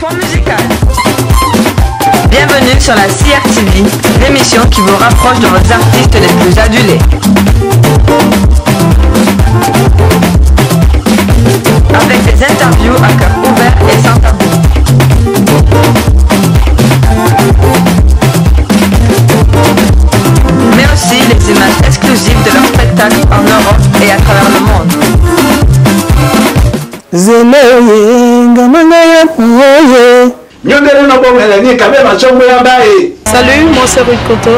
Point musical. Bienvenue sur la CRTV, l'émission qui vous rapproche de vos artistes les plus adulés. Avec des interviews à cœur ouvert et sans tabou. Mais aussi les images exclusives de leurs spectacles en Europe et à travers le monde. Salut, moi c'est Ruth Koto.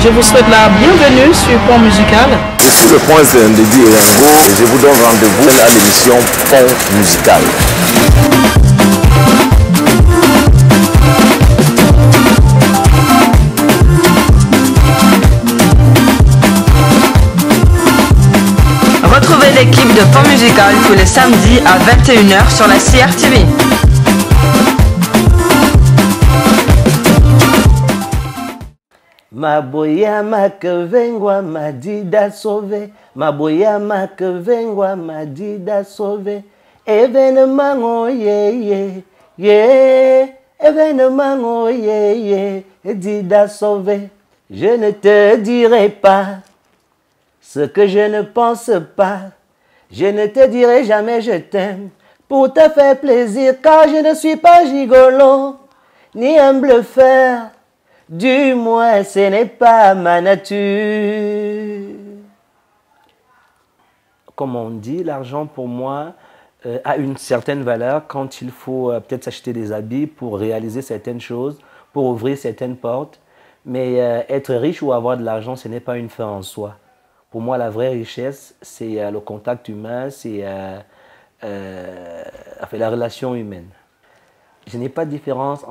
Je vous souhaite la bienvenue sur Pont Musical. Je suis le prince Ndedi Elengo et je vous donne rendez-vous à l'émission Pont Musical. Retrouvez l'équipe de Pont Musical tous les samedis à 21 h sur la CRTV. Maboya makevengwa madida sauvé, maboya makevengwa madida sauvé. Événement oh yeah yeah, événement oh yeah dida sauvé. Je ne te dirai pas ce que je ne pense pas. Je ne te dirai jamais je t'aime pour te faire plaisir, car je ne suis pas gigolo ni un bluffeur. Du moins, ce n'est pas ma nature. Comme on dit, l'argent pour moi a une certaine valeur quand il faut peut-être s'acheter des habits pour réaliser certaines choses, pour ouvrir certaines portes. Mais être riche ou avoir de l'argent, ce n'est pas une fin en soi. Pour moi, la vraie richesse, c'est le contact humain, c'est la relation humaine. Je n'ai pas de différence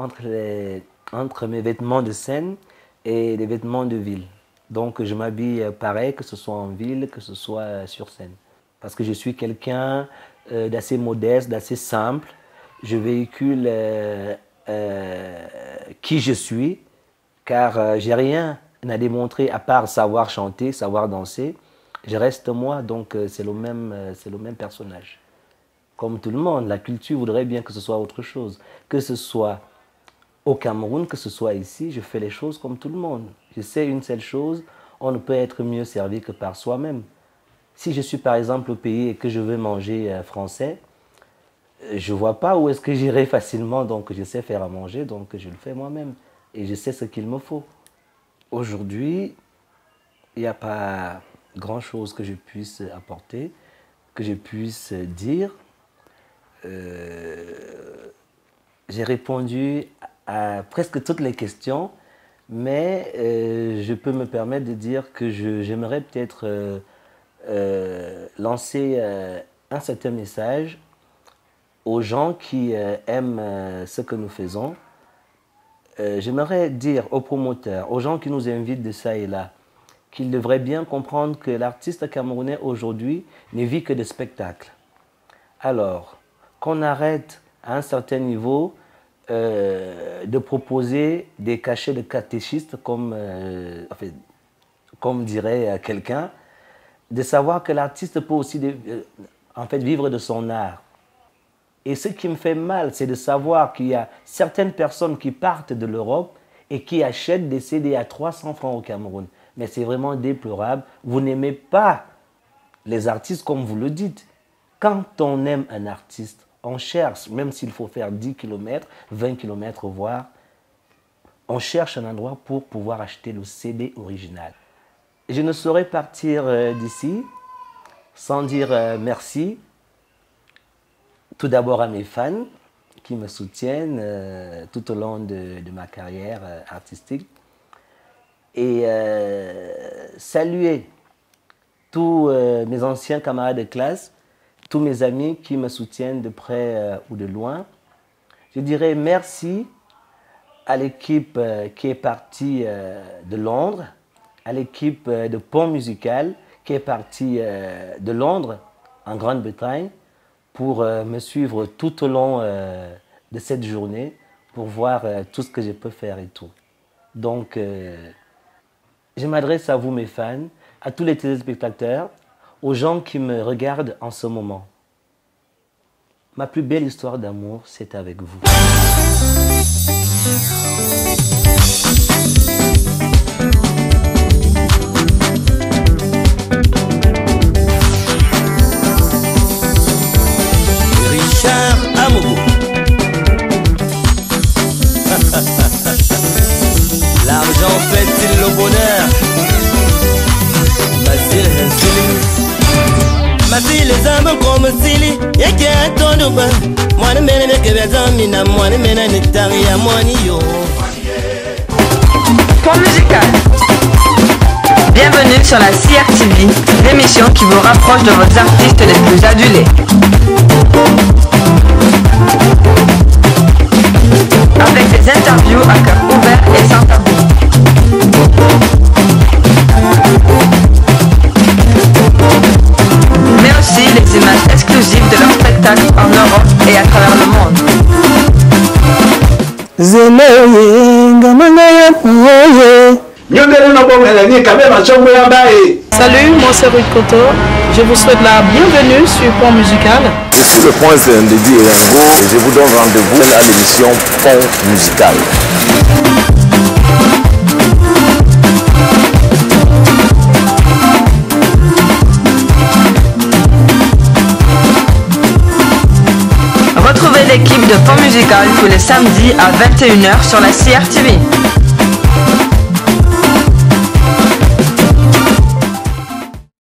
entre mes vêtements de scène et les vêtements de ville. Donc je m'habille pareil, que ce soit en ville, que ce soit sur scène. Parce que je suis quelqu'un d'assez modeste, d'assez simple. Je véhicule qui je suis, car j'ai rien à démontrer à part savoir chanter, savoir danser. Je reste moi, donc c'est le même personnage. Comme tout le monde, la culture voudrait bien que ce soit autre chose. Que ce soit au Cameroun, que ce soit ici, je fais les choses comme tout le monde. Je sais une seule chose, on ne peut être mieux servi que par soi-même. Si je suis par exemple au pays et que je veux manger français, je ne vois pas où est-ce que j'irai facilement, donc je sais faire à manger, donc je le fais moi-même. Et je sais ce qu'il me faut. Aujourd'hui, il n'y a pas grand-chose que je puisse apporter, que je puisse dire. J'ai répondu à presque toutes les questions, mais je peux me permettre de dire que j'aimerais peut-être lancer un certain message aux gens qui aiment ce que nous faisons. J'aimerais dire aux promoteurs, aux gens qui nous invitent de ça et là, qu'ils devraient bien comprendre que l'artiste camerounais aujourd'hui ne vit que de spectacles. Alors, qu'on arrête à un certain niveau de proposer des cachets de catéchistes, comme dirait quelqu'un, de savoir que l'artiste peut aussi vivre de son art. Et ce qui me fait mal, c'est de savoir qu'il y a certaines personnes qui partent de l'Europe et qui achètent des CD à 300 francs au Cameroun. Mais c'est vraiment déplorable. Vous n'aimez pas les artistes comme vous le dites. Quand on aime un artiste, on cherche, même s'il faut faire 10 km, 20 km voire, on cherche un endroit pour pouvoir acheter le CD original. Je ne saurais partir d'ici sans dire merci. Tout d'abord à mes fans qui me soutiennent tout au long de ma carrière artistique. Et saluer tous mes anciens camarades de classe, tous mes amis qui me soutiennent de près ou de loin. Je dirais merci à l'équipe qui est partie de Londres, à l'équipe de Pont Musical qui est partie de Londres en Grande-Bretagne pour me suivre tout au long de cette journée pour voir tout ce que je peux faire et tout. Donc, je m'adresse à vous mes fans, à tous les téléspectateurs, aux gens qui me regardent en ce moment. Ma plus belle histoire d'amour, c'est avec vous. Richard Amougou. L'argent fait-il le bonheur? Basile Hensili. Masi les âmes comme Sili. Yeke atonuba. Mwana mene meke bezamina. Mwana mene netari ya mwani yo. Pont musical. Bienvenue sur la CRTV, l'émission qui vous rapproche de vos artistes les plus adulés. Avec des interviews à cœur ouvert et sans tabou. Mais aussi les images exclusives de leurs spectacles en Europe et à travers le monde. Salut, moi c'est Ruth Koto. Je vous souhaite la bienvenue sur Pont musical. Je suis le prince Ndedi Erengo et je vous donne rendez-vous à l'émission Pont musical. Retrouvez l'équipe de Pont musical tous les samedis à 21h sur la CRTV.